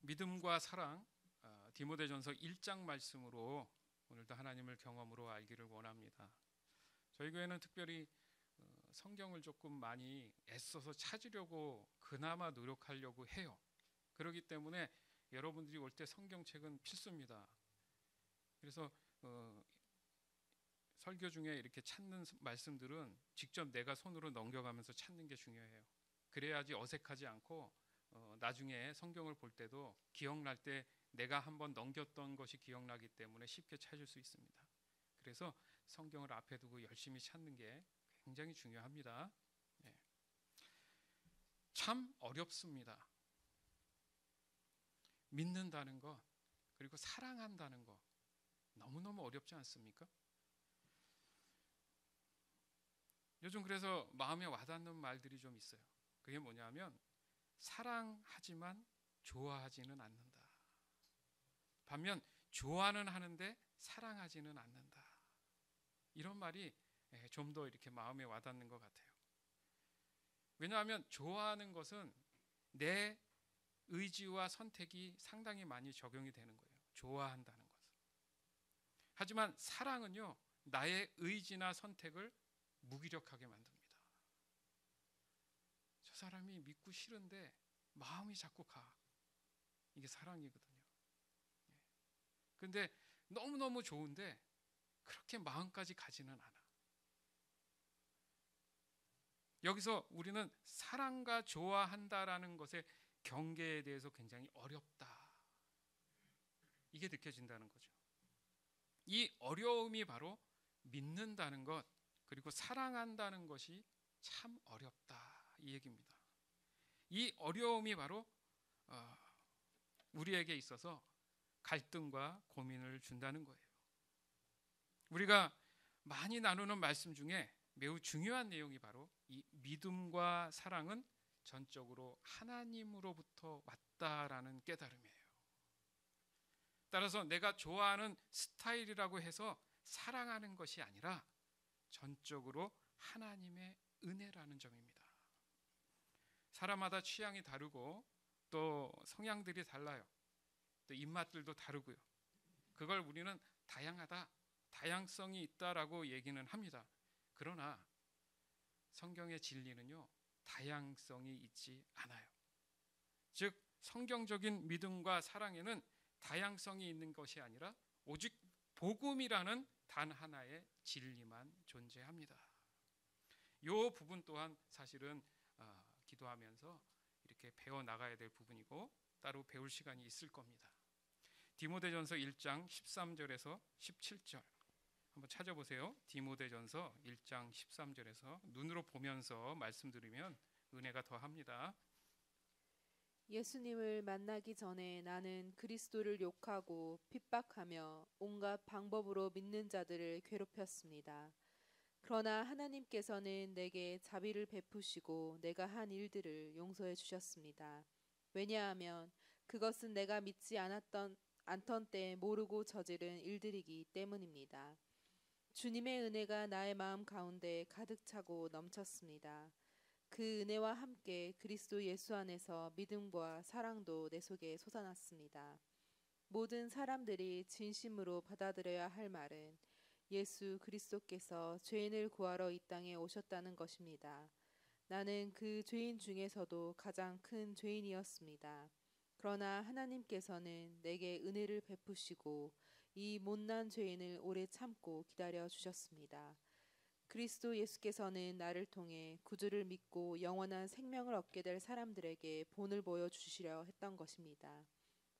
믿음과 사랑, 디모데전서 1장 말씀으로 오늘도 하나님을 경험으로 알기를 원합니다. 저희 교회는 특별히 성경을 조금 많이 애써서 찾으려고 그나마 노력하려고 해요. 그렇기 때문에 여러분들이 올 때 성경책은 필수입니다. 그래서 설교 중에 이렇게 찾는 말씀들은 직접 내가 손으로 넘겨가면서 찾는 게 중요해요. 그래야지 어색하지 않고 나중에 성경을 볼 때도 기억날 때 내가 한번 넘겼던 것이 기억나기 때문에 쉽게 찾을 수 있습니다. 그래서 성경을 앞에 두고 열심히 찾는 게 굉장히 중요합니다. 네. 참 어렵습니다. 믿는다는 것, 그리고 사랑한다는 것 너무너무 어렵지 않습니까? 요즘 그래서 마음에 와닿는 말들이 좀 있어요. 그게 뭐냐면 사랑하지만 좋아하지는 않는다. 반면 좋아는 하는데 사랑하지는 않는다. 이런 말이 좀 더 이렇게 마음에 와닿는 것 같아요. 왜냐하면 좋아하는 것은 내 의지와 선택이 상당히 많이 적용이 되는 거예요. 좋아한다는 것은. 하지만 사랑은요, 나의 의지나 선택을 무기력하게 만듭니다. 저 사람이 믿고 싫은데 마음이 자꾸 가. 이게 사랑이거든요. 근데 너무너무 좋은데 그렇게 마음까지 가지는 않아. 여기서 우리는 사랑과 좋아한다라는 것의 경계에 대해서 굉장히 어렵다. 이게 느껴진다는 거죠. 이 어려움이 바로 믿는다는 것, 그리고 사랑한다는 것이 참 어렵다. 이 얘기입니다. 이 어려움이 바로 우리에게 있어서 갈등과 고민을 준다는 거예요. 우리가 많이 나누는 말씀 중에 매우 중요한 내용이 바로 이 믿음과 사랑은 전적으로 하나님으로부터 왔다라는 깨달음이에요. 따라서 내가 좋아하는 스타일이라고 해서 사랑하는 것이 아니라 전적으로 하나님의 은혜라는 점입니다. 사람마다 취향이 다르고 또 성향들이 달라요. 또 입맛들도 다르고요. 그걸 우리는 다양하다, 다양성이 있다라고 얘기는 합니다. 그러나 성경의 진리는요, 다양성이 있지 않아요. 즉 성경적인 믿음과 사랑에는 다양성이 있는 것이 아니라 오직 복음이라는 단 하나의 진리만 존재합니다. 이 부분 또한 사실은 기도하면서 이렇게 배워나가야 될 부분이고 따로 배울 시간이 있을 겁니다. 디모데전서 1장 13절에서 17절 한번 찾아보세요. 디모데전서 1장 13절에서 눈으로 보면서 말씀드리면 은혜가 더합니다. 예수님을 만나기 전에 나는 그리스도를 욕하고 핍박하며 온갖 방법으로 믿는 자들을 괴롭혔습니다. 그러나 하나님께서는 내게 자비를 베푸시고 내가 한 일들을 용서해 주셨습니다. 왜냐하면 그것은 내가 믿지 않던 때 모르고 저지른 일들이기 때문입니다. 주님의 은혜가 나의 마음 가운데 가득 차고 넘쳤습니다. 그 은혜와 함께 그리스도 예수 안에서 믿음과 사랑도 내 속에 솟아났습니다. 모든 사람들이 진심으로 받아들여야 할 말은 예수 그리스도께서 죄인을 구하러 이 땅에 오셨다는 것입니다. 나는 그 죄인 중에서도 가장 큰 죄인이었습니다. 그러나 하나님께서는 내게 은혜를 베푸시고 이 못난 죄인을 오래 참고 기다려 주셨습니다. 그리스도 예수께서는 나를 통해 구주를 믿고 영원한 생명을 얻게 될 사람들에게 본을 보여주시려 했던 것입니다.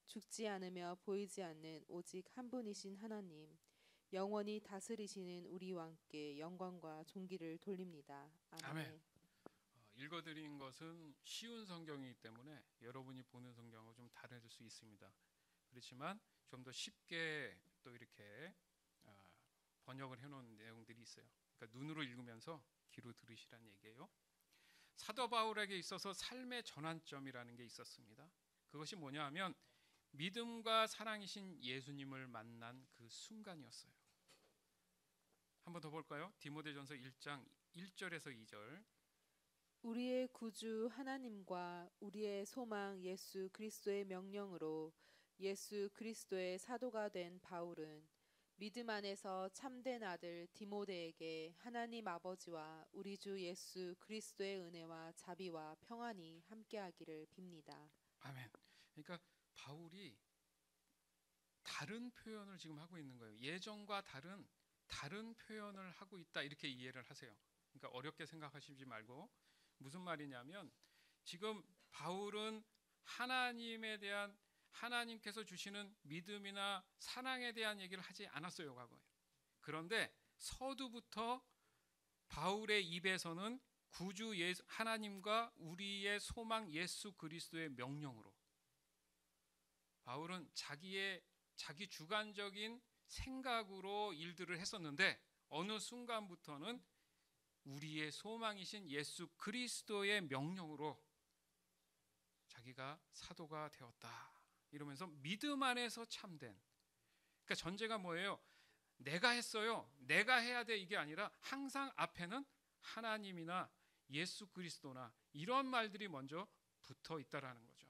죽지 않으며 보이지 않는 오직 한 분이신 하나님, 영원히 다스리시는 우리 왕께 영광과 존귀를 돌립니다. 아멘. 아멘. 읽어드린 것은 쉬운 성경이기 때문에 여러분이 보는 성경하고 좀 다를 수 있습니다. 그렇지만 좀 더 쉽게 또 이렇게 번역을 해놓은 내용들이 있어요. 그러니까 눈으로 읽으면서 귀로 들으시란 얘기예요. 사도 바울에게 있어서 삶의 전환점이라는 게 있었습니다. 그것이 뭐냐 하면 믿음과 사랑이신 예수님을 만난 그 순간이었어요. 한 번 더 볼까요? 디모데전서 1장 1절에서 2절 우리의 구주 하나님과 우리의 소망 예수 그리스도의 명령으로 예수 그리스도의 사도가 된 바울은 믿음 안에서 참된 아들 디모데에게 하나님 아버지와 우리 주 예수 그리스도의 은혜와 자비와 평안이 함께하기를 빕니다. 아멘. 그러니까 바울이 다른 표현을 지금 하고 있는 거예요. 예전과 다른 표현을 하고 있다, 이렇게 이해를 하세요. 그러니까 어렵게 생각하시지 말고, 무슨 말이냐면 지금 바울은 하나님에 대한, 하나님께서 주시는 믿음이나 사랑에 대한 얘기를 하지 않았어요, 과거에. 그런데 서두부터 바울의 입에서는 구주 하나님과 우리의 소망 예수 그리스도의 명령으로, 바울은 자기 주관적인 생각으로 일들을 했었는데 어느 순간부터는 우리의 소망이신 예수 그리스도의 명령으로 자기가 사도가 되었다, 이러면서 믿음 안에서 참된, 그러니까 전제가 뭐예요? 내가 했어요, 내가 해야 돼, 이게 아니라 항상 앞에는 하나님이나 예수 그리스도나 이런 말들이 먼저 붙어 있다라는 거죠.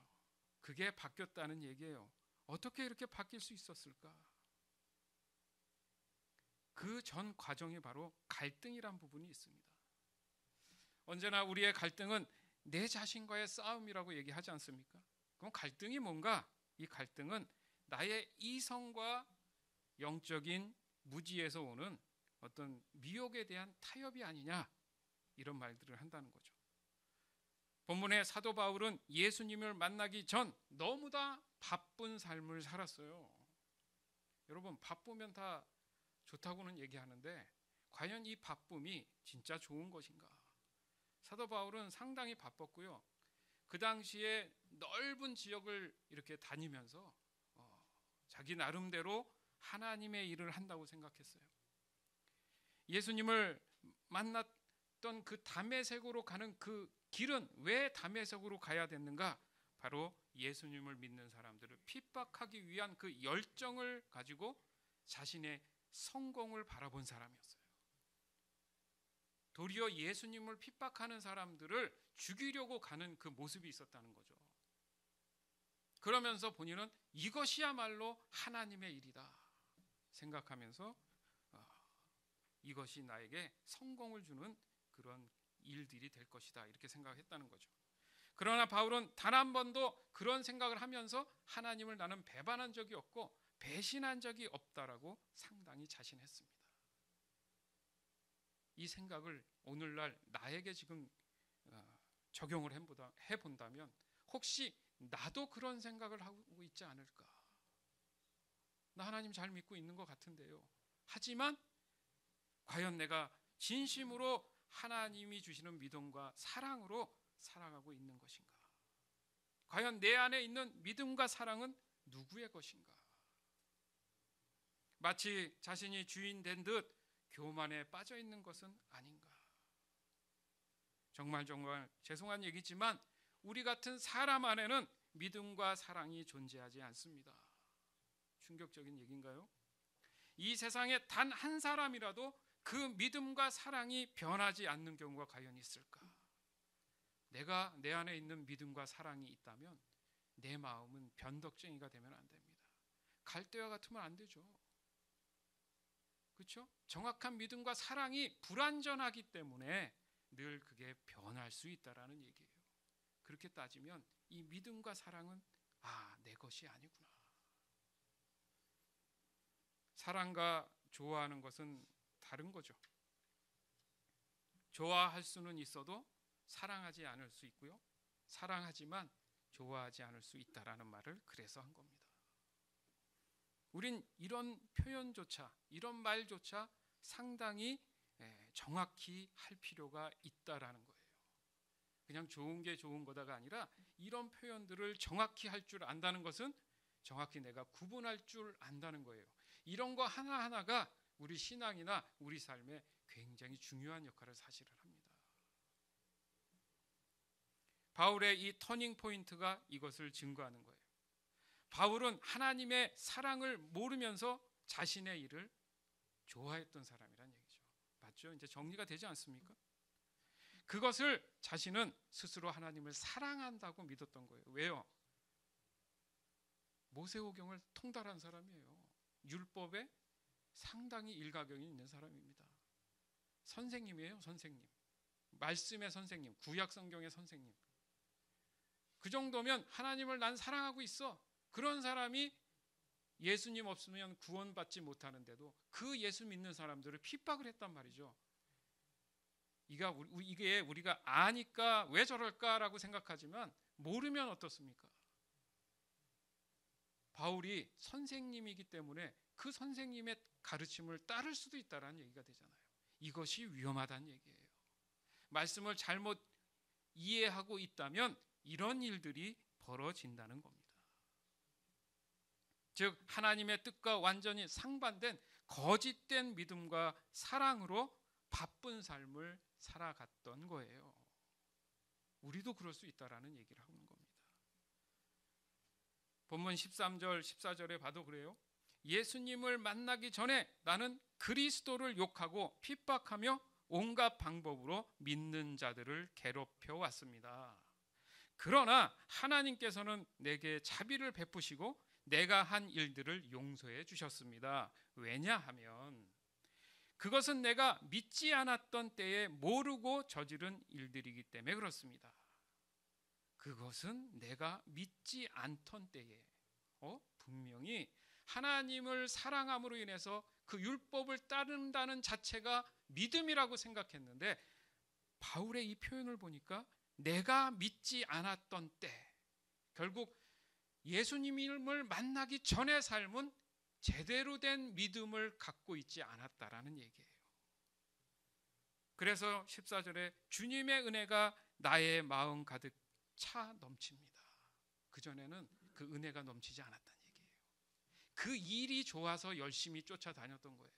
그게 바뀌었다는 얘기예요. 어떻게 이렇게 바뀔 수 있었을까? 그 전 과정이 바로 갈등이란 부분이 있습니다. 언제나 우리의 갈등은 내 자신과의 싸움이라고 얘기하지 않습니까? 그럼 갈등이 뭔가? 이 갈등은 나의 이성과 영적인 무지에서 오는 어떤 미혹에 대한 타협이 아니냐, 이런 말들을 한다는 거죠. 본문의 사도 바울은 예수님을 만나기 전 너무나 바쁜 삶을 살았어요. 여러분, 바쁘면 다 좋다고는 얘기하는데 과연 이 바쁨이 진짜 좋은 것인가? 사도 바울은 상당히 바빴고요. 그 당시에 넓은 지역을 이렇게 다니면서 자기 나름대로 하나님의 일을 한다고 생각했어요. 예수님을 만났던 그 다메섹으로 가는 그 길은 왜 다메섹으로 가야 됐는가? 바로 예수님을 믿는 사람들을 핍박하기 위한 그 열정을 가지고 자신의 성공을 바라본 사람이었어요. 도리어 예수님을 핍박하는 사람들을 죽이려고 가는 그 모습이 있었다는 거죠. 그러면서 본인은 이것이야말로 하나님의 일이다 생각하면서 이것이 나에게 성공을 주는 그런 일들이 될 것이다, 이렇게 생각했다는 거죠. 그러나 바울은 단 한 번도 그런 생각을 하면서 하나님을 나는 배반한 적이 없고 배신한 적이 없다라고 상당히 자신했습니다. 이 생각을 오늘날 나에게 지금 적용을 해본다면 혹시 나도 그런 생각을 하고 있지 않을까? 나 하나님 잘 믿고 있는 것 같은데요. 하지만 과연 내가 진심으로 하나님이 주시는 믿음과 사랑으로 살아가고 있는 것인가? 과연 내 안에 있는 믿음과 사랑은 누구의 것인가? 마치 자신이 주인 된 듯 교만에 빠져 있는 것은 아닌가? 정말 죄송한 얘기지만 우리 같은 사람 안에는 믿음과 사랑이 존재하지 않습니다. 충격적인 얘기인가요? 이 세상에 단 한 사람이라도 그 믿음과 사랑이 변하지 않는 경우가 과연 있을까? 내가 내 안에 있는 믿음과 사랑이 있다면 내 마음은 변덕쟁이가 되면 안 됩니다. 갈대와 같으면 안 되죠. 그렇죠? 정확한 믿음과 사랑이 불완전하기 때문에 늘 그게 변할 수 있다라는 얘기예요. 그렇게 따지면 이 믿음과 사랑은 내 것이 아니구나. 사랑과 좋아하는 것은 다른 거죠. 좋아할 수는 있어도 사랑하지 않을 수 있고요. 사랑하지만 좋아하지 않을 수 있다라는 말을 그래서 한 겁니다. 우린 이런 표현조차, 이런 말조차 상당히 정확히 할 필요가 있다라는 거예요. 그냥 좋은 게 좋은 거다가 아니라 이런 표현들을 정확히 할 줄 안다는 것은 정확히 내가 구분할 줄 안다는 거예요. 이런 거 하나하나가 우리 신앙이나 우리 삶에 굉장히 중요한 역할을 사실을 합니다. 바울의 이 터닝 포인트가 이것을 증거하는 거예요. 바울은 하나님의 사랑을 모르면서 자신의 일을 좋아했던 사람이란 얘기죠. 맞죠? 이제 정리가 되지 않습니까? 그것을 자신은 스스로 하나님을 사랑한다고 믿었던 거예요. 왜요? 모세오경을 통달한 사람이에요. 율법에 상당히 일가견이 있는 사람입니다. 선생님이에요, 선생님. 말씀의 선생님, 구약 성경의 선생님. 그 정도면 하나님을 난 사랑하고 있어. 그런 사람이 예수님 없으면 구원받지 못하는데도 그 예수 믿는 사람들을 핍박을 했단 말이죠. 이게 우리가 아니까 왜 저럴까라고 생각하지만 모르면 어떻습니까? 바울이 선생님이기 때문에 그 선생님의 가르침을 따를 수도 있다는 얘기가 되잖아요. 이것이 위험하다는 얘기예요. 말씀을 잘못 이해하고 있다면 이런 일들이 벌어진다는 겁니다. 즉 하나님의 뜻과 완전히 상반된 거짓된 믿음과 사랑으로 바쁜 삶을 살아갔던 거예요. 우리도 그럴 수 있다라는 얘기를 하는 겁니다. 본문 13절 14절에 봐도 그래요. 예수님을 만나기 전에 나는 그리스도를 욕하고 핍박하며 온갖 방법으로 믿는 자들을 괴롭혀 왔습니다. 그러나 하나님께서는 내게 자비를 베푸시고 내가 한 일들을 용서해 주셨습니다. 왜냐하면 그것은 내가 믿지 않았던 때에 모르고 저지른 일들이기 때문에 그렇습니다. 그것은 내가 믿지 않던 때에 분명히 하나님을 사랑함으로 인해서 그 율법을 따른다는 자체가 믿음이라고 생각했는데 바울의 이 표현을 보니까 내가 믿지 않았던 때, 결국 예수님을 만나기 전의 삶은 제대로 된 믿음을 갖고 있지 않았다라는 얘기예요. 그래서 14절에 주님의 은혜가 나의 마음 가득 차 넘칩니다. 그전에는 그 은혜가 넘치지 않았다는 얘기예요. 그 일이 좋아서 열심히 쫓아다녔던 거예요.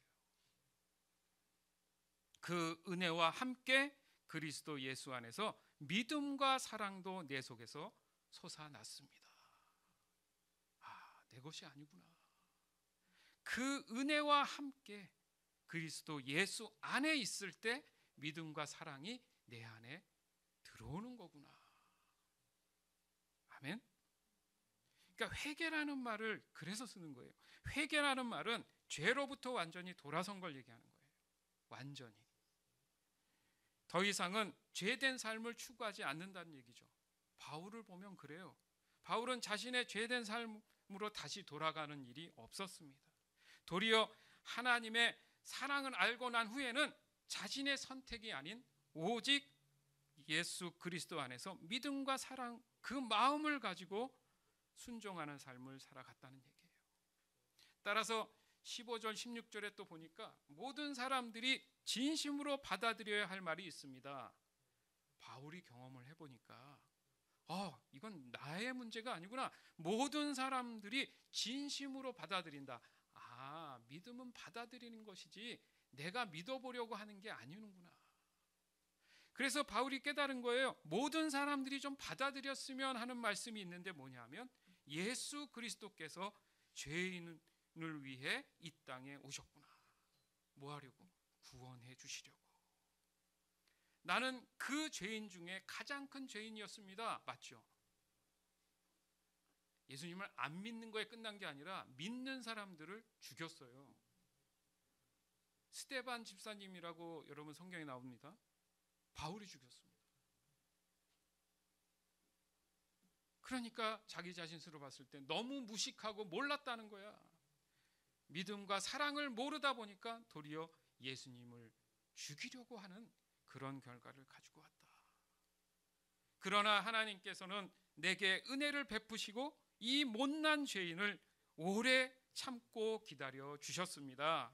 그 은혜와 함께 그리스도 예수 안에서 믿음과 사랑도 내 속에서 솟아났습니다. 내 것이 아니구나. 그 은혜와 함께 그리스도 예수 안에 있을 때 믿음과 사랑이 내 안에 들어오는 거구나. 아멘. 그러니까 회개라는 말을 그래서 쓰는 거예요. 회개라는 말은 죄로부터 완전히 돌아선 걸 얘기하는 거예요. 완전히. 더 이상은 죄된 삶을 추구하지 않는다는 얘기죠. 바울을 보면 그래요. 바울은 자신의 죄된 삶으로 다시 돌아가는 일이 없었습니다. 도리어 하나님의 사랑을 알고 난 후에는 자신의 선택이 아닌 오직 예수 그리스도 안에서 믿음과 사랑, 그 마음을 가지고 순종하는 삶을 살아갔다는 얘기예요. 따라서 15절 16절에 또 보니까 모든 사람들이 진심으로 받아들여야 할 말이 있습니다. 바울이 경험을 해보니까 이건 나의 문제가 아니구나. 모든 사람들이 진심으로 받아들인다. 믿음은 받아들이는 것이지 내가 믿어보려고 하는 게 아니구나. 그래서 바울이 깨달은 거예요. 모든 사람들이 좀 받아들였으면 하는 말씀이 있는데 뭐냐면 예수 그리스도께서 죄인을 위해 이 땅에 오셨구나. 뭐 하려고? 구원해 주시려고. 나는 그 죄인 중에 가장 큰 죄인이었습니다. 맞죠? 예수님을 안 믿는 거에 끝난 게 아니라 믿는 사람들을 죽였어요. 스데반 집사님이라고 여러분 성경에 나옵니다. 바울이 죽였습니다. 그러니까 자기 자신 스스로 봤을 때 너무 무식하고 몰랐다는 거야. 믿음과 사랑을 모르다 보니까 도리어 예수님을 죽이려고 하는 그런 결과를 가지고 왔다. 그러나 하나님께서는 내게 은혜를 베푸시고 이 못난 죄인을 오래 참고 기다려 주셨습니다.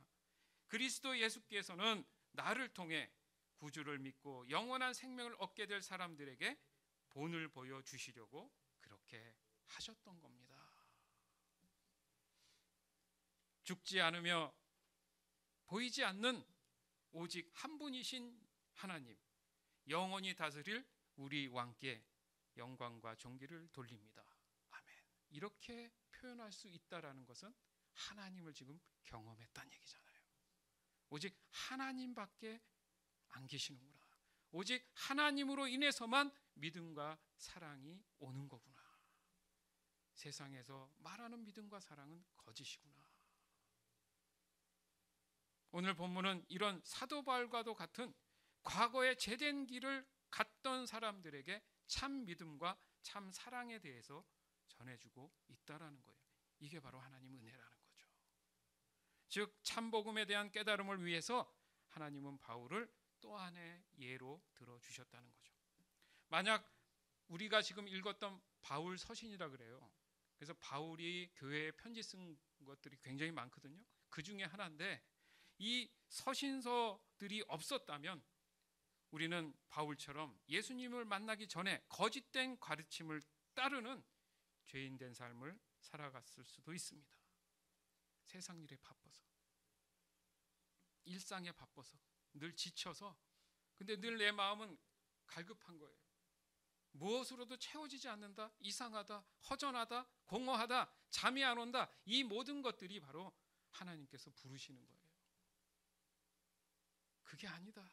그리스도 예수께서는 나를 통해 구주를 믿고 영원한 생명을 얻게 될 사람들에게 본을 보여주시려고 그렇게 하셨던 겁니다. 죽지 않으며 보이지 않는 오직 한 분이신 하나님, 영원히 다스릴 우리 왕께 영광과 존귀를 돌립니다. 아멘. 이렇게 표현할 수 있다라는 것은 하나님을 지금 경험했다는 얘기잖아요. 오직 하나님밖에 안 계시는구나. 오직 하나님으로 인해서만 믿음과 사랑이 오는 거구나. 세상에서 말하는 믿음과 사랑은 거짓이구나. 오늘 본문은 이런 사도 바울과도 같은 과거의 제된 길을 갔던 사람들에게 참 믿음과 참 사랑에 대해서 전해주고 있다라는 거예요. 이게 바로 하나님 은혜라는 거죠. 즉 참복음에 대한 깨달음을 위해서 하나님은 바울을 또 하나의 예로 들어주셨다는 거죠. 만약 우리가 지금 읽었던 바울 서신이라 그래요. 그래서 바울이 교회에 편지 쓴 것들이 굉장히 많거든요. 그 중에 하나인데 이 서신서들이 없었다면 우리는 바울처럼 예수님을 만나기 전에 거짓된 가르침을 따르는 죄인된 삶을 살아갔을 수도 있습니다. 세상 일에 바빠서, 일상에 바빠서, 늘 지쳐서, 근데 늘 내 마음은 갈급한 거예요. 무엇으로도 채워지지 않는다, 이상하다, 허전하다, 공허하다, 잠이 안 온다. 이 모든 것들이 바로 하나님께서 부르시는 거예요. 그게 아니다.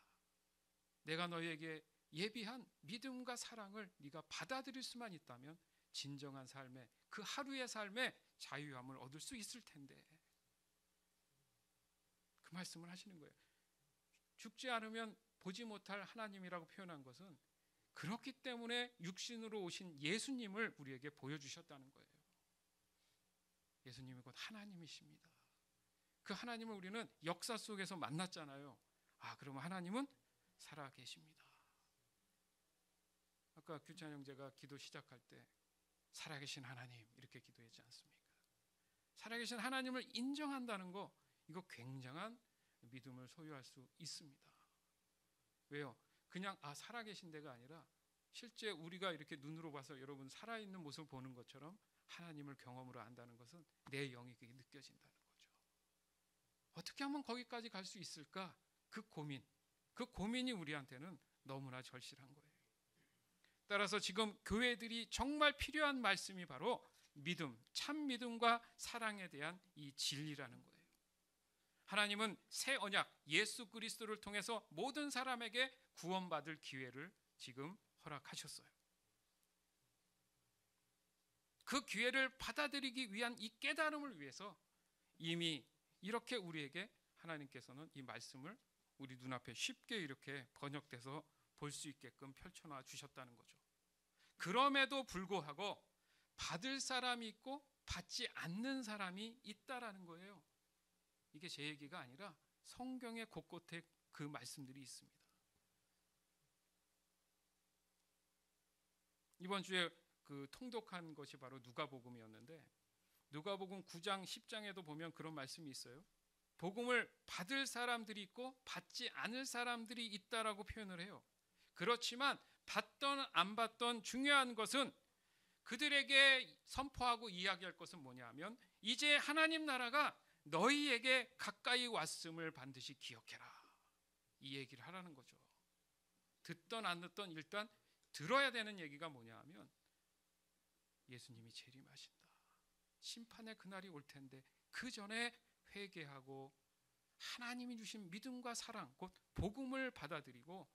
내가 너희에게 예비한 믿음과 사랑을 네가 받아들일 수만 있다면 진정한 삶에, 그 하루의 삶에 자유함을 얻을 수 있을 텐데. 그 말씀을 하시는 거예요. 죽지 않으면 보지 못할 하나님이라고 표현한 것은 그렇기 때문에 육신으로 오신 예수님을 우리에게 보여주셨다는 거예요. 예수님이 곧 하나님이십니다. 그 하나님을 우리는 역사 속에서 만났잖아요. 아, 그러면 하나님은 살아계십니다. 아까 규찬 형제가 기도 시작할 때 살아계신 하나님 이렇게 기도하지 않습니까? 살아계신 하나님을 인정한다는 거, 이거 굉장한 믿음을 소유할 수 있습니다. 왜요? 그냥 살아계신 데가 아니라 실제 우리가 이렇게 눈으로 봐서 여러분 살아있는 모습을 보는 것처럼 하나님을 경험으로 안다는 것은 내 영이 그게 느껴진다는 거죠. 어떻게 하면 거기까지 갈 수 있을까? 그 고민이 우리한테는 너무나 절실한 거예요. 따라서 지금 교회들이 정말 필요한 말씀이 바로 믿음, 참 믿음과 사랑에 대한 이 진리라는 거예요. 하나님은 새 언약 예수 그리스도를 통해서 모든 사람에게 구원받을 기회를 지금 허락하셨어요. 그 기회를 받아들이기 위한 이 깨달음을 위해서 이미 이렇게 우리에게 하나님께서는 이 말씀을 우리 눈앞에 쉽게 이렇게 번역돼서 볼 수 있게끔 펼쳐놔 주셨다는 거죠. 그럼에도 불구하고 받을 사람이 있고 받지 않는 사람이 있다라는 거예요. 이게 제 얘기가 아니라 성경의 곳곳에 그 말씀들이 있습니다. 이번 주에 그 통독한 것이 바로 누가복음이었는데 누가복음 9장 10장에도 보면 그런 말씀이 있어요. 복음을 받을 사람들이 있고 받지 않을 사람들이 있다라고 표현을 해요. 그렇지만 받던 안 받던 중요한 것은 그들에게 선포하고 이야기할 것은 뭐냐 하면 이제 하나님 나라가 너희에게 가까이 왔음을 반드시 기억해라. 이 얘기를 하라는 거죠. 듣던 안 듣던 일단 들어야 되는 얘기가 뭐냐 하면 예수님이 재림하신다. 심판의 그날이 올 텐데 그 전에 회개하고 하나님이 주신 믿음과 사랑, 곧 복음을 받아들이고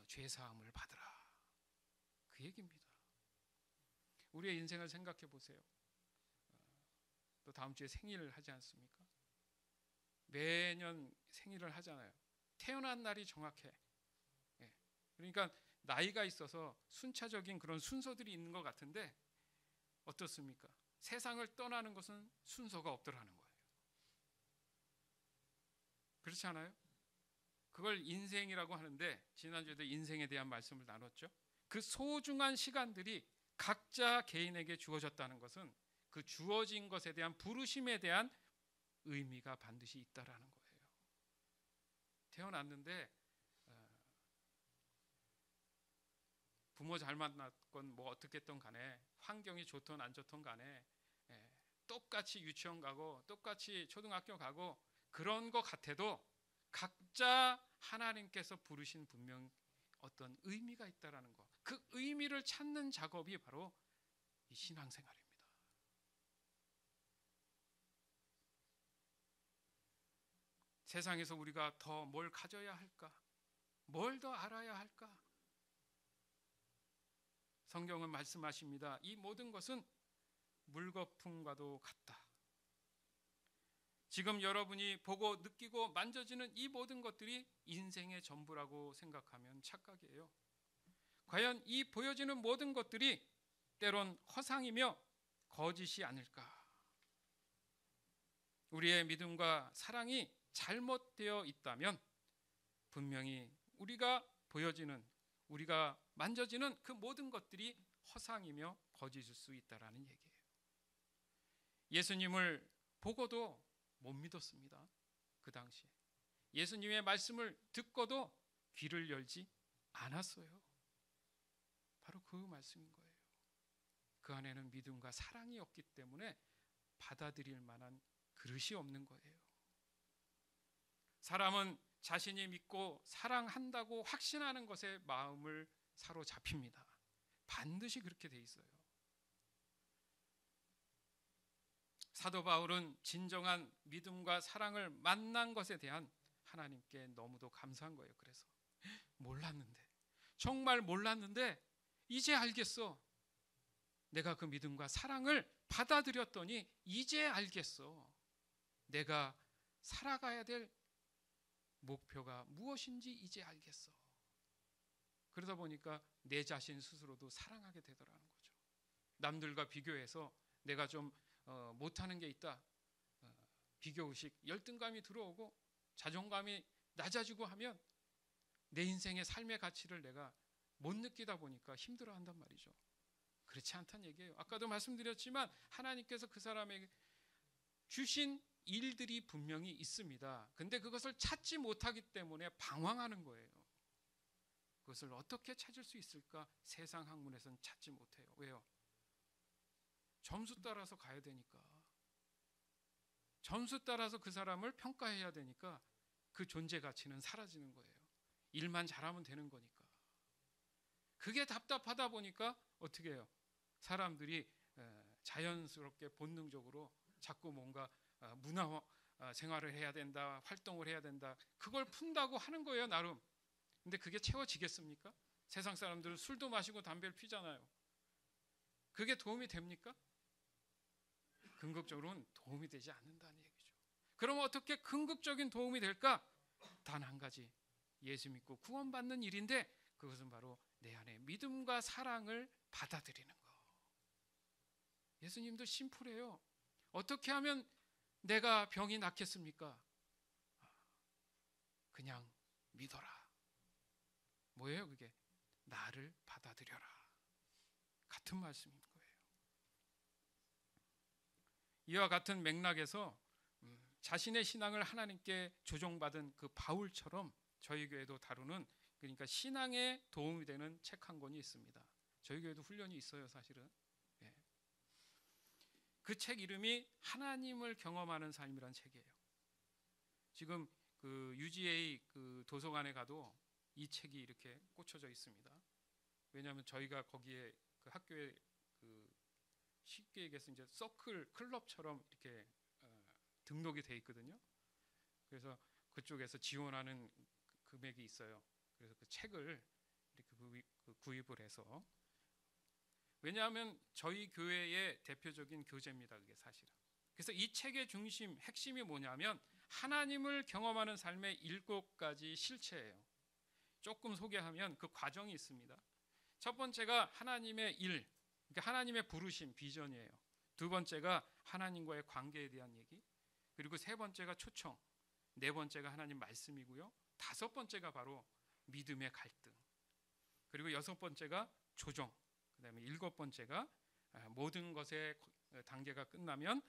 죄사함을 받으라. 그 얘기입니다. 우리의 인생을 생각해 보세요. 또 다음 주에 생일을 하지 않습니까? 매년 생일을 하잖아요. 태어난 날이 정확해. 그러니까 나이가 있어서 순차적인 그런 순서들이 있는 것 같은데 어떻습니까? 세상을 떠나는 것은 순서가 없더라는 거예요. 그렇지 않아요? 그걸 인생이라고 하는데 지난주에도 인생에 대한 말씀을 나눴죠. 그 소중한 시간들이 각자 개인에게 주어졌다는 것은 그 주어진 것에 대한 부르심에 대한 의미가 반드시 있다라는 거예요. 태어났는데 부모 잘 만났건 뭐 어떻게 했던 간에 환경이 좋든 안 좋든 간에 똑같이 유치원 가고 똑같이 초등학교 가고 그런 것 같아도 각자 하나님께서 부르신 분명 어떤 의미가 있다라는 것, 그 의미를 찾는 작업이 바로 이 신앙생활입니다. 세상에서 우리가 더 뭘 가져야 할까? 뭘 더 알아야 할까? 성경은 말씀하십니다. 이 모든 것은 물거품과도 같다. 지금 여러분이 보고 느끼고 만져지는 이 모든 것들이 인생의 전부라고 생각하면 착각이에요. 과연 이 보여지는 모든 것들이 때론 허상이며 거짓이 아닐까? 우리의 믿음과 사랑이 잘못되어 있다면 분명히 우리가 보여지는, 우리가 만져지는 그 모든 것들이 허상이며 거짓일 수 있다라는 얘기예요. 예수님을 보고도 못 믿었습니다. 그 당시에 예수님의 말씀을 듣고도 귀를 열지 않았어요. 바로 그 말씀인 거예요. 그 안에는 믿음과 사랑이 없기 때문에 받아들일 만한 그릇이 없는 거예요. 사람은 자신이 믿고 사랑한다고 확신하는 것에 마음을 사로잡힙니다. 반드시 그렇게 돼 있어요. 사도 바울은 진정한 믿음과 사랑을 만난 것에 대한 하나님께 너무도 감사한 거예요. 그래서 몰랐는데, 정말 몰랐는데 이제 알겠어. 내가 그 믿음과 사랑을 받아들였더니 이제 알겠어. 내가 살아가야 될 목표가 무엇인지 이제 알겠어. 그러다 보니까 내 자신 스스로도 사랑하게 되더라는 거죠. 남들과 비교해서 내가 좀 못하는 게 있다, 비교의식, 열등감이 들어오고 자존감이 낮아지고 하면 내 인생의 삶의 가치를 내가 못 느끼다 보니까 힘들어한단 말이죠. 그렇지 않다는 얘기예요. 아까도 말씀드렸지만 하나님께서 그 사람에게 주신 일들이 분명히 있습니다. 근데 그것을 찾지 못하기 때문에 방황하는 거예요. 그것을 어떻게 찾을 수 있을까? 세상 학문에서는 찾지 못해요. 왜요? 점수 따라서 가야 되니까. 점수 따라서 그 사람을 평가해야 되니까 그 존재 가치는 사라지는 거예요. 일만 잘하면 되는 거니까. 그게 답답하다 보니까 어떻게 해요? 사람들이 자연스럽게 본능적으로 자꾸 뭔가 문화 생활을 해야 된다, 활동을 해야 된다, 그걸 푼다고 하는 거예요, 나름. 근데 그게 채워지겠습니까? 세상 사람들은 술도 마시고 담배를 피잖아요. 그게 도움이 됩니까? 궁극적으로는 도움이 되지 않는다는 얘기죠. 그럼 어떻게 궁극적인 도움이 될까? 단 한 가지, 예수 믿고 구원받는 일인데 그것은 바로 내 안에 믿음과 사랑을 받아들이는 거. 예수님도 심플해요. 어떻게 하면 내가 병이 낫겠습니까? 그냥 믿어라. 뭐예요 그게? 나를 받아들여라. 같은 말씀인 거예요. 이와 같은 맥락에서 자신의 신앙을 하나님께 조정받은 그 바울처럼 저희 교회도 다루는, 그러니까 신앙에 도움이 되는 책 한 권이 있습니다. 저희 교회도 훈련이 있어요, 사실은. 예. 그 책 이름이 하나님을 경험하는 삶이란 책이에요. 지금 그 UGA 그 도서관에 가도 이 책이 이렇게 꽂혀져 있습니다. 왜냐하면 저희가 거기에 그 학교에 그 쉽게 얘기해서 이제 서클 클럽처럼 이렇게 등록이 돼 있거든요. 그래서 그쪽에서 지원하는 금액이 있어요. 그래서 그 책을 이렇게 구입을 해서, 왜냐하면 저희 교회의 대표적인 교재입니다, 그게 사실은. 그래서 이 책의 중심, 핵심이 뭐냐면 하나님을 경험하는 삶의 7가지 실체예요. 조금 소개하면 그 과정이 있습니다. 첫 번째가 하나님의 일, 그러니까 하나님의 부르심, 비전이에요. 두 번째가 하나님과의 관계에 대한 얘기, 그리고 세 번째가 초청, 네 번째가 하나님 말씀이고요. 다섯 번째가 바로 믿음의 갈등, 그리고 여섯 번째가 조정, 그 다음에 일곱 번째가 모든 것의 단계가 끝나면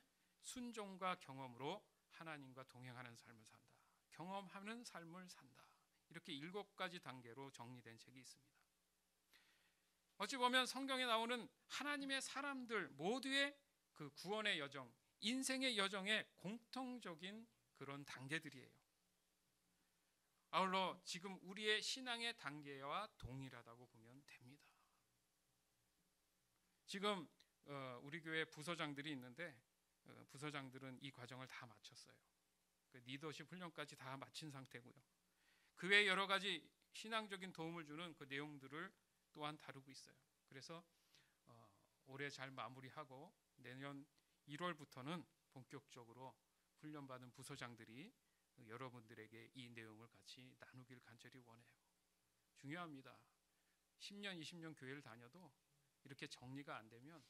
순종과 경험으로 하나님과 동행하는 삶을 산다, 경험하는 삶을 산다. 이렇게 7가지 단계로 정리된 책이 있습니다. 어찌 보면 성경에 나오는 하나님의 사람들 모두의 그 구원의 여정, 인생의 여정의 공통적인 그런 단계들이에요. 아울러 지금 우리의 신앙의 단계와 동일하다고 보면 됩니다. 지금 우리 교회 부서장들이 있는데 부서장들은 이 과정을 다 마쳤어요. 그 리더십 훈련까지 다 마친 상태고요. 그 외에 여러 가지 신앙적인 도움을 주는 그 내용들을 또한 다루고 있어요. 그래서 올해 잘 마무리하고 내년 1월부터는 본격적으로 훈련받은 부서장들이 여러분들에게 이 내용을 같이 나누길 간절히 원해요. 중요합니다. 10년, 20년 교회를 다녀도 이렇게 정리가 안 되면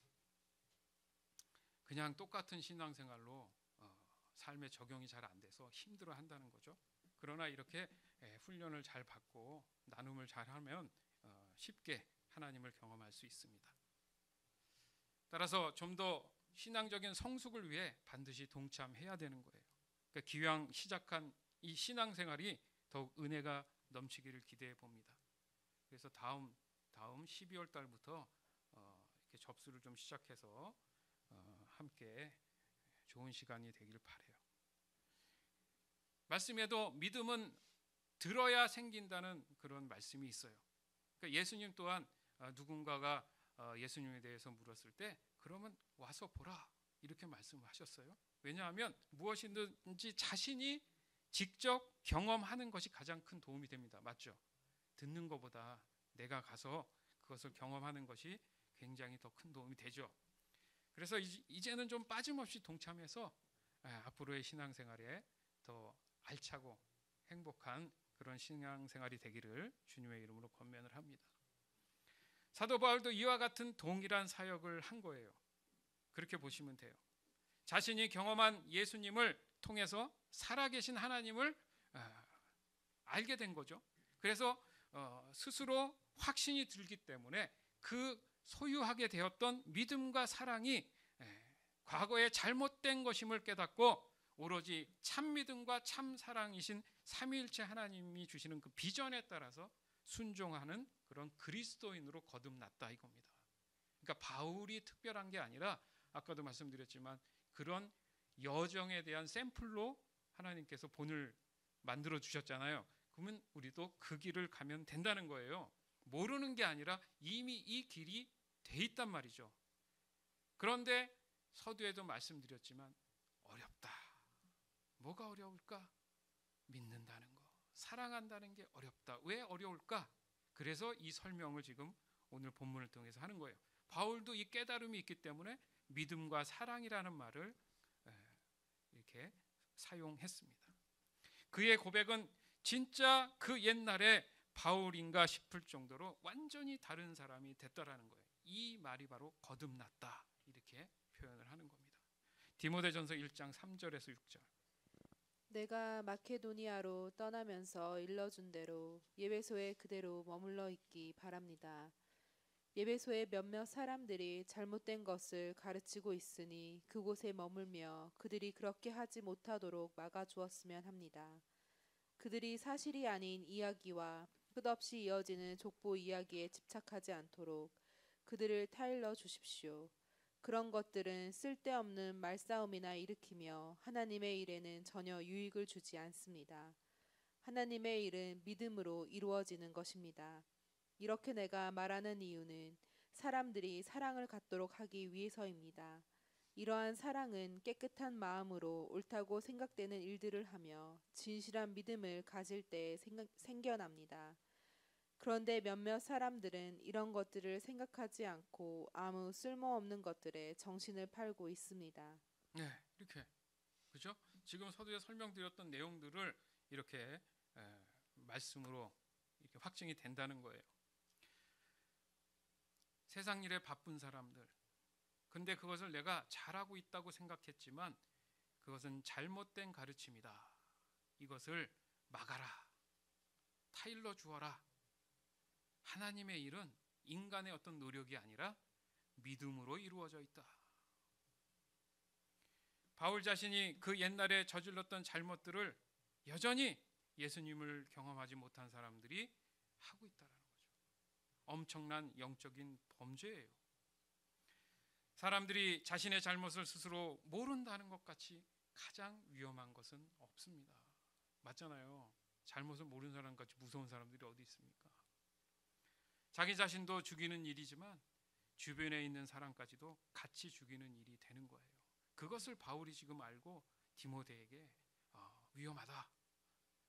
그냥 똑같은 신앙생활로 삶에 적용이 잘 안 돼서 힘들어 한다는 거죠. 그러나 이렇게 훈련을 잘 받고 나눔을 잘 하면 쉽게 하나님을 경험할 수 있습니다. 따라서 좀 더 신앙적인 성숙을 위해 반드시 동참해야 되는 거예요. 그러니까 기왕 시작한 이 신앙생활이 더욱 은혜가 넘치기를 기대해 봅니다. 그래서 다음 12월 달부터 이렇게 접수를 좀 시작해서 함께 좋은 시간이 되길 바라요. 말씀에도 믿음은 들어야 생긴다는 그런 말씀이 있어요. 그러니까 예수님 또한 누군가가 예수님에 대해서 물었을 때 그러면 와서 보라 이렇게 말씀하셨어요. 왜냐하면 무엇이든지 자신이 직접 경험하는 것이 가장 큰 도움이 됩니다. 맞죠? 듣는 것보다 내가 가서 그것을 경험하는 것이 굉장히 더 큰 도움이 되죠. 그래서 이제는 좀 빠짐없이 동참해서 앞으로의 신앙생활에 더 알차고 행복한 그런 신앙생활이 되기를 주님의 이름으로 권면을 합니다. 사도 바울도 이와 같은 동일한 사역을 한 거예요. 그렇게 보시면 돼요. 자신이 경험한 예수님을 통해서 살아계신 하나님을 알게 된 거죠. 그래서 스스로 확신이 들기 때문에 그 소유하게 되었던 믿음과 사랑이 과거에 잘못된 것임을 깨닫고 오로지 참 믿음과 참 사랑이신 삼위일체 하나님이 주시는 그 비전에 따라서 순종하는 그런 그리스도인으로 거듭났다 이겁니다. 그러니까 바울이 특별한 게 아니라 아까도 말씀드렸지만 그런 여정에 대한 샘플로 하나님께서 본을 만들어 주셨잖아요. 그러면 우리도 그 길을 가면 된다는 거예요. 모르는 게 아니라 이미 이 길이 돼 있단 말이죠. 그런데 서두에도 말씀드렸지만 어렵다. 뭐가 어려울까? 믿는다는 거, 사랑한다는 게 어렵다. 왜 어려울까? 그래서 이 설명을 지금 오늘 본문을 통해서 하는 거예요. 바울도 이 깨달음이 있기 때문에 믿음과 사랑이라는 말을 이렇게 사용했습니다. 그의 고백은 진짜 그 옛날에 바울인가 싶을 정도로 완전히 다른 사람이 됐다라는 거예요. 이 말이 바로 거듭났다 이렇게 표현을 하는 겁니다. 디모데전서 1장 3절에서 6절. 내가 마케도니아로 떠나면서 일러준 대로 예배소에 그대로 머물러 있기 바랍니다. 예배소에 몇몇 사람들이 잘못된 것을 가르치고 있으니 그곳에 머물며 그들이 그렇게 하지 못하도록 막아주었으면 합니다. 그들이 사실이 아닌 이야기와 끝없이 이어지는 족보 이야기에 집착하지 않도록 그들을 타일러 주십시오. 그런 것들은 쓸데없는 말싸움이나 일으키며 하나님의 일에는 전혀 유익을 주지 않습니다. 하나님의 일은 믿음으로 이루어지는 것입니다. 이렇게 내가 말하는 이유는 사람들이 사랑을 갖도록 하기 위해서입니다. 이러한 사랑은 깨끗한 마음으로 옳다고 생각되는 일들을 하며 진실한 믿음을 가질 때 생겨납니다. 그런데 몇몇 사람들은 이런 것들을 생각하지 않고 아무 쓸모없는 것들에 정신을 팔고 있습니다. 네, 이렇게 그죠? 지금 서두에 설명드렸던 내용들을 이렇게 말씀으로 이렇게 확증이 된다는 거예요. 세상 일에 바쁜 사람들, 근데 그것을 내가 잘하고 있다고 생각했지만 그것은 잘못된 가르침이다. 이것을 막아라, 타일러 주어라. 하나님의 일은 인간의 어떤 노력이 아니라 믿음으로 이루어져 있다. 바울 자신이 그 옛날에 저질렀던 잘못들을 여전히 예수님을 경험하지 못한 사람들이 하고 있다는 거죠. 엄청난 영적인 범죄예요. 사람들이 자신의 잘못을 스스로 모른다는 것 같이 가장 위험한 것은 없습니다. 맞잖아요. 잘못을 모르는 사람같이 무서운 사람들이 어디 있습니까? 자기 자신도 죽이는 일이지만 주변에 있는 사람까지도 같이 죽이는 일이 되는 거예요. 그것을 바울이 지금 알고 디모데에게 위험하다.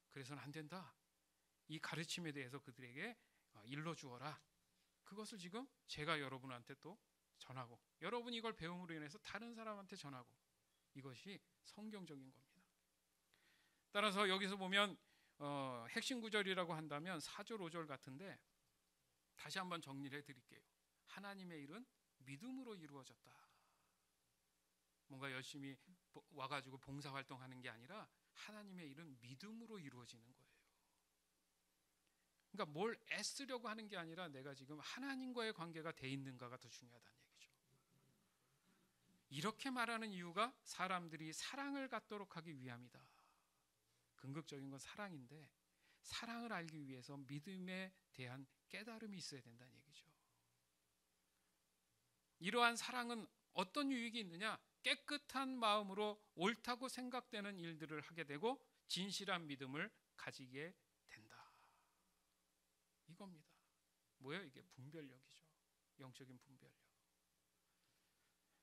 그래서는 안 된다. 이 가르침에 대해서 그들에게 일러주어라. 그것을 지금 제가 여러분한테 또 전하고 여러분이 이걸 배움으로 인해서 다른 사람한테 전하고 이것이 성경적인 겁니다. 따라서 여기서 보면 핵심 구절이라고 한다면 4절 5절 같은데 다시 한번 정리를 해드릴게요. 하나님의 일은 믿음으로 이루어졌다. 뭔가 열심히 와가지고 봉사활동하는 게 아니라 하나님의 일은 믿음으로 이루어지는 거예요. 그러니까 뭘 애쓰려고 하는 게 아니라 내가 지금 하나님과의 관계가 돼 있는가가 더 중요하다는 얘기죠. 이렇게 말하는 이유가 사람들이 사랑을 갖도록 하기 위함이다. 궁극적인 건 사랑인데 사랑을 알기 위해서 믿음에 대한 깨달음이 있어야 된다는 얘기죠. 이러한 사랑은 어떤 유익이 있느냐? 깨끗한 마음으로 옳다고 생각되는 일들을 하게 되고 진실한 믿음을 가지게 된다. 이겁니다. 뭐예요? 이게 분별력이죠. 영적인 분별력.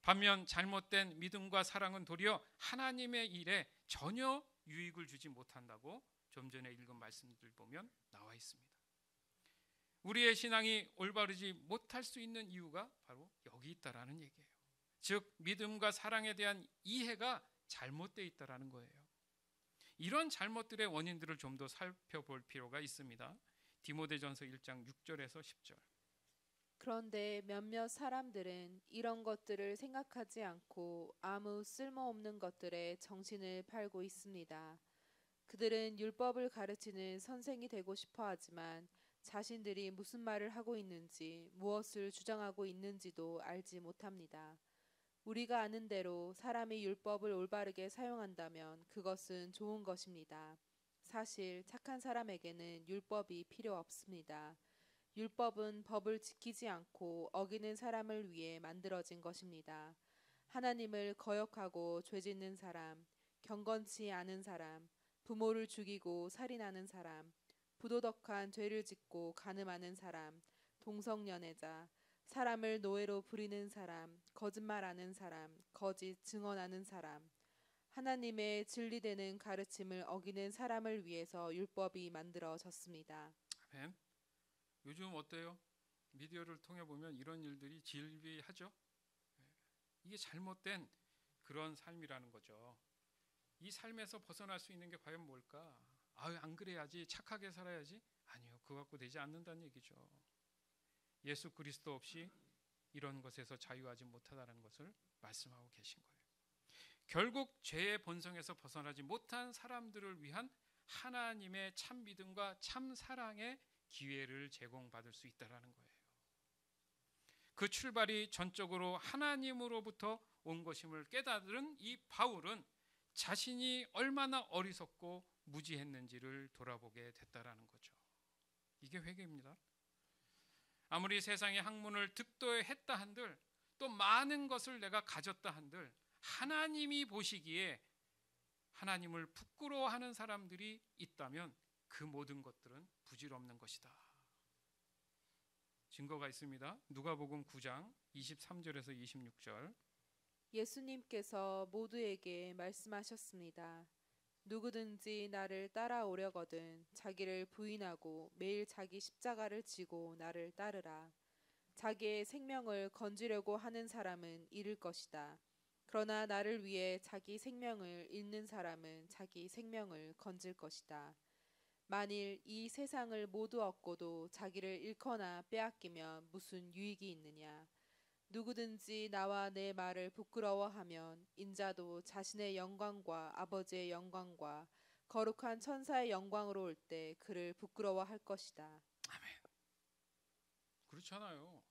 반면 잘못된 믿음과 사랑은 도리어 하나님의 일에 전혀 유익을 주지 못한다고 좀 전에 읽은 말씀들 보면 나와 있습니다. 우리의 신앙이 올바르지 못할 수 있는 이유가 바로 여기 있다라는 얘기예요. 즉 믿음과 사랑에 대한 이해가 잘못되어 있다라는 거예요. 이런 잘못들의 원인들을 좀 더 살펴볼 필요가 있습니다. 디모데전서 1장 6절에서 10절. 그런데 몇몇 사람들은 이런 것들을 생각하지 않고 아무 쓸모없는 것들에 정신을 팔고 있습니다. 그들은 율법을 가르치는 선생이 되고 싶어 하지만 자신들이 무슨 말을 하고 있는지 무엇을 주장하고 있는지도 알지 못합니다. 우리가 아는 대로 사람이 율법을 올바르게 사용한다면 그것은 좋은 것입니다. 사실 착한 사람에게는 율법이 필요 없습니다. 율법은 법을 지키지 않고 어기는 사람을 위해 만들어진 것입니다. 하나님을 거역하고 죄짓는 사람, 경건치 않은 사람, 부모를 죽이고 살인하는 사람, 부도덕한 죄를 짓고 간음하는 사람, 동성연애자, 사람을 노예로 부리는 사람, 거짓말하는 사람, 거짓 증언하는 사람, 하나님의 진리되는 가르침을 어기는 사람을 위해서 율법이 만들어졌습니다. 아멘. 요즘 어때요? 미디어를 통해 보면 이런 일들이 질비하죠. 이게 잘못된 그런 삶이라는 거죠. 이 삶에서 벗어날 수 있는 게 과연 뭘까? 안 그래야지, 착하게 살아야지. 아니요, 그거 갖고 되지 않는다는 얘기죠. 예수 그리스도 없이 이런 것에서 자유하지 못하다는 것을 말씀하고 계신 거예요. 결국 죄의 본성에서 벗어나지 못한 사람들을 위한 하나님의 참 믿음과 참 사랑의 기회를 제공받을 수 있다라는 거예요. 그 출발이 전적으로 하나님으로부터 온 것임을 깨달은 이 바울은 자신이 얼마나 어리석고 무지했는지를 돌아보게 됐다라는 거죠. 이게 회개입니다. 아무리 세상의 학문을 득도했다 한들 또 많은 것을 내가 가졌다 한들 하나님이 보시기에 하나님을 부끄러워하는 사람들이 있다면 그 모든 것들은 부질없는 것이다. 증거가 있습니다. 누가복음 9장 23절에서 26절. 예수님께서 모두에게 말씀하셨습니다. 누구든지 나를 따라오려거든 자기를 부인하고 매일 자기 십자가를 지고 나를 따르라. 자기의 생명을 건지려고 하는 사람은 잃을 것이다. 그러나 나를 위해 자기 생명을 잃는 사람은 자기 생명을 건질 것이다. 만일 이 세상을 모두 얻고도 자기를 잃거나 빼앗기면 무슨 유익이 있느냐? 누구든지 나와 내 말을 부끄러워하면 인자도 자신의 영광과 아버지의 영광과 거룩한 천사의 영광으로 올 때 그를 부끄러워할 것이다. 아멘. 그렇잖아요.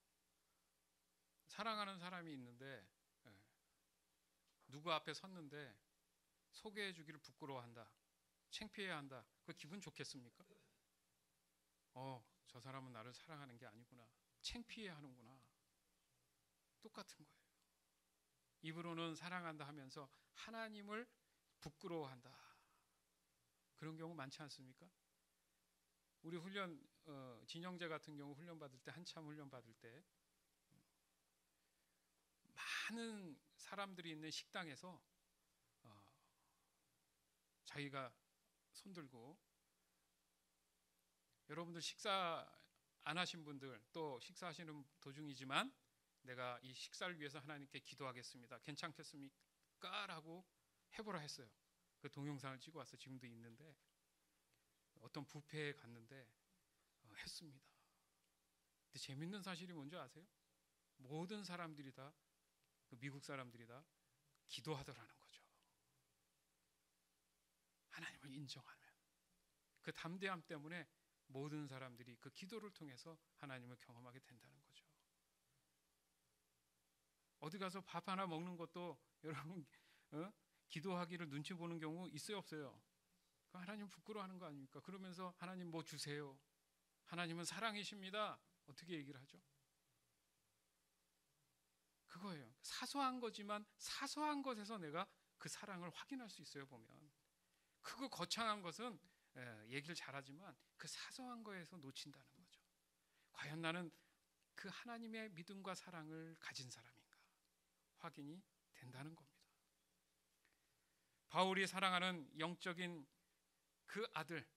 사랑하는 사람이 있는데 누구 앞에 섰는데 소개해 주기를 부끄러워한다. 창피해야 한다. 그 기분 좋겠습니까? 저 사람은 나를 사랑하는 게 아니구나. 창피해 하는구나. 똑같은 거예요. 입으로는 사랑한다 하면서 하나님을 부끄러워한다. 그런 경우 많지 않습니까? 우리 훈련 진영제 같은 경우 훈련 받을 때 한참 훈련 받을 때 많은 사람들이 있는 식당에서 자기가 손들고 여러분들 식사 안 하신 분들 또 식사하시는 도중이지만 내가 이 식사를 위해서 하나님께 기도하겠습니다. 괜찮겠습니까? 라고 해보라 했어요. 그 동영상을 찍어 와서 지금도 있는데, 어떤 뷔페에 갔는데 했습니다. 근데 재밌는 사실이 뭔지 아세요? 모든 사람들이 다, 그 미국 사람들이 다 기도하더라는 거죠. 하나님을 인정하면. 그 담대함 때문에 모든 사람들이 그 기도를 통해서 하나님을 경험하게 된다는 거죠. 어디 가서 밥 하나 먹는 것도 여러분 기도하기를 눈치 보는 경우 있어요, 없어요? 하나님 부끄러워하는 거 아닙니까? 그러면서 하나님 뭐 주세요. 하나님은 사랑이십니다. 어떻게 얘기를 하죠? 그거예요. 사소한 거지만 사소한 것에서 내가 그 사랑을 확인할 수 있어요, 보면. 크고 거창한 것은 얘기를 잘하지만 그 사소한 거에서 놓친다는 거죠. 과연 나는 그 하나님의 믿음과 사랑을 가진 사람인가? 확인이 된다는 겁니다. 바울이 사랑하는 영적인 그 아들,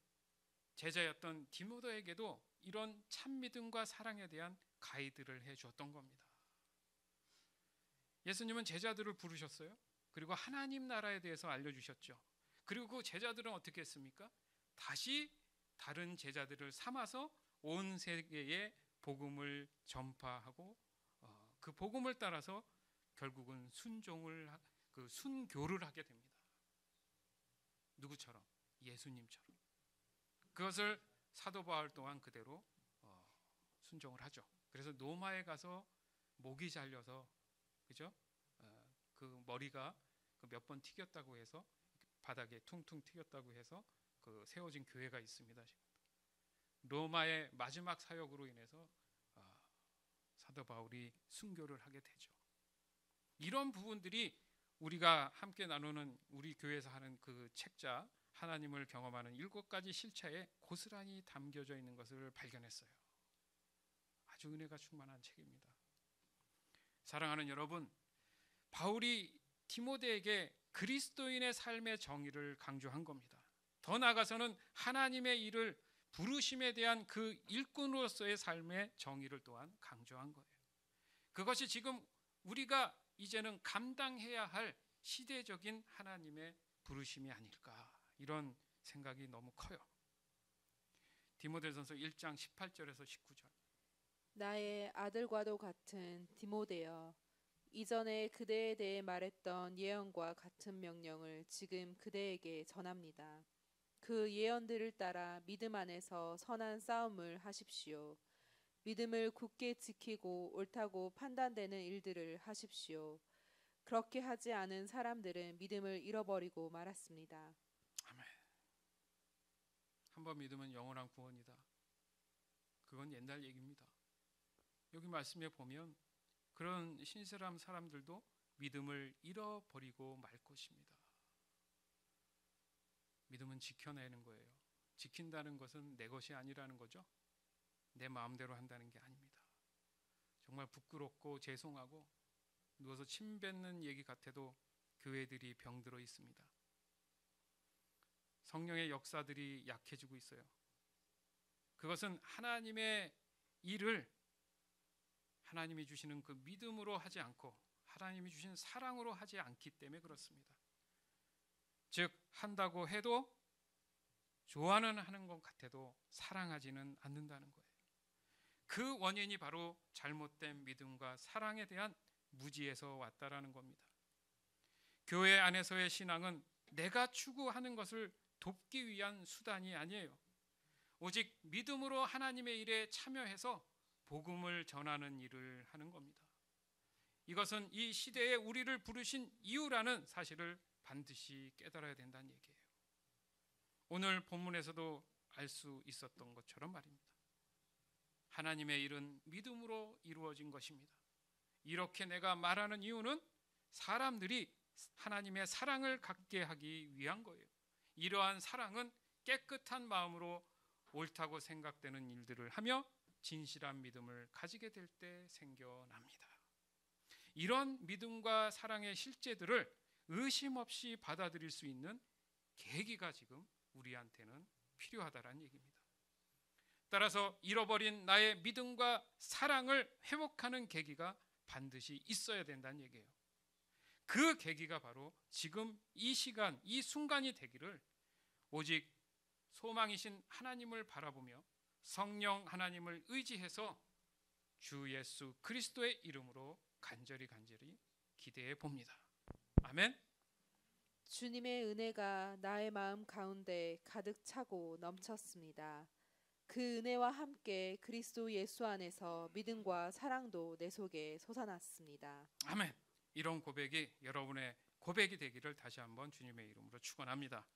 제자였던 디모데에게도 이런 참 믿음과 사랑에 대한 가이드를 해 주었던 겁니다. 예수님은 제자들을 부르셨어요. 그리고 하나님 나라에 대해서 알려주셨죠. 그리고 그 제자들은 어떻게 했습니까? 다시 다른 제자들을 삼아서 온 세계에 복음을 전파하고 그 복음을 따라서 결국은 순교를 하게 됩니다. 누구처럼? 예수님처럼. 그것을 사도 바울 또한 그대로 순종을 하죠. 그래서 로마에 가서 목이 잘려서, 그죠? 그 머리가 몇 번 튀겼다고 해서, 바닥에 퉁퉁 튀겼다고 해서 그 세워진 교회가 있습니다. 로마의 마지막 사역으로 인해서 사도 바울이 순교를 하게 되죠. 이런 부분들이 우리가 함께 나누는 우리 교회에서 하는 그 책자, 하나님을 경험하는 7가지 실체에 고스란히 담겨져 있는 것을 발견했어요. 아주 은혜가 충만한 책입니다. 사랑하는 여러분, 바울이 디모데에게 그리스도인의 삶의 정의를 강조한 겁니다. 더 나아가서는 하나님의 일을 부르심에 대한 그 일꾼으로서의 삶의 정의를 또한 강조한 거예요. 그것이 지금 우리가 이제는 감당해야 할 시대적인 하나님의 부르심이 아닐까, 이런 생각이 너무 커요. 디모데전서 1장 18절에서 19절. 나의 아들과도 같은 디모데여, 이전에 그대에 대해 말했던 예언과 같은 명령을 지금 그대에게 전합니다. 그 예언들을 따라 믿음 안에서 선한 싸움을 하십시오. 믿음을 굳게 지키고 옳다고 판단되는 일들을 하십시오. 그렇게 하지 않은 사람들은 믿음을 잃어버리고 말았습니다. 아멘. 한번 믿으면 영원한 구원이다. 그건 옛날 얘기입니다. 여기 말씀에 보면 그런 신실한 사람들도 믿음을 잃어버리고 말 것입니다. 믿음은 지켜내는 거예요. 지킨다는 것은 내 것이 아니라는 거죠. 내 마음대로 한다는 게 아닙니다. 정말 부끄럽고 죄송하고 누워서 침 뱉는 얘기 같아도 교회들이 병들어 있습니다. 성령의 역사들이 약해지고 있어요. 그것은 하나님의 일을 하나님이 주시는 그 믿음으로 하지 않고 하나님이 주신 사랑으로 하지 않기 때문에 그렇습니다. 즉 한다고 해도 좋아는 하는 것 같아도 사랑하지는 않는다는 거예요. 그 원인이 바로 잘못된 믿음과 사랑에 대한 무지에서 왔다라는 겁니다. 교회 안에서의 신앙은 내가 추구하는 것을 돕기 위한 수단이 아니에요. 오직 믿음으로 하나님의 일에 참여해서 복음을 전하는 일을 하는 겁니다. 이것은 이 시대에 우리를 부르신 이유라는 사실을 반드시 깨달아야 된다는 얘기예요. 오늘 본문에서도 알 수 있었던 것처럼 말입니다. 하나님의 일은 믿음으로 이루어진 것입니다. 이렇게 내가 말하는 이유는 사람들이 하나님의 사랑을 갖게 하기 위한 거예요. 이러한 사랑은 깨끗한 마음으로 옳다고 생각되는 일들을 하며 진실한 믿음을 가지게 될 때 생겨납니다. 이런 믿음과 사랑의 실제들을 의심 없이 받아들일 수 있는 계기가 지금 우리한테는 필요하다는 얘기입니다. 따라서 잃어버린 나의 믿음과 사랑을 회복하는 계기가 반드시 있어야 된다는 얘기예요. 그 계기가 바로 지금 이 시간, 이 순간이 되기를 오직 소망이신 하나님을 바라보며 성령 하나님을 의지해서 주 예수 그리스도의 이름으로 간절히 기대해 봅니다. 아멘. 주님의 은혜가 나의 마음 가운데 가득 차고 넘쳤습니다. 그 은혜와 함께 그리스도 예수 안에서 믿음과 사랑도 내 속에 솟아났습니다. 아멘. 이런 고백이 여러분의 고백이 되기를 다시 한번 주님의 이름으로 축원합니다.